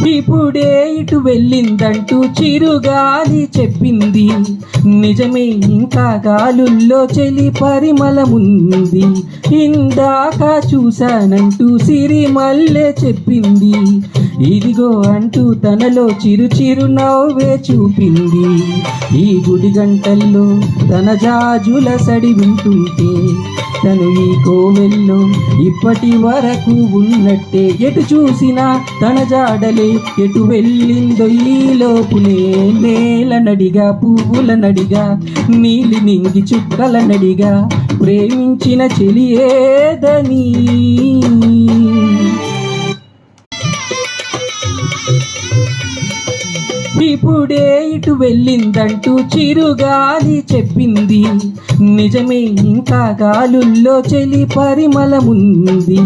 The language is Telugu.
ఇప్పుడే ఇటు వెళ్ళిందంటూ చిరుగాలి చెప్పింది. నిజమే, ఇంకా గాలుల్లో చెలి పరిమళముంది. ఇందాక చూశానంటూ సిరిమల్లె చెప్పింది. ఇదిగో అంటూ తనలో చిరు చిరు నవ్వే చూపింది. ఈ గుడి గంటల్లో తన జాజుల సడి వింటుంటే తను ఈ కోవెల్లో ఇప్పటి వరకు ఉన్నట్టే. ఎటు చూసినా తన జాడలే, ఎటు వెళ్ళిందో ఈ లోపునే. నేల నడిగా, పువ్వుల నడిగా, నీలి నింగి చుక్కల నడిగా, ప్రేమించిన చెలి ఏదని. ఇప్పుడే ఇటు వెళ్ళిందంటూ చిరుగాలి చెప్పింది. నిజమే, ఇంకా గాలుల్లో చెలి పరిమళముంది.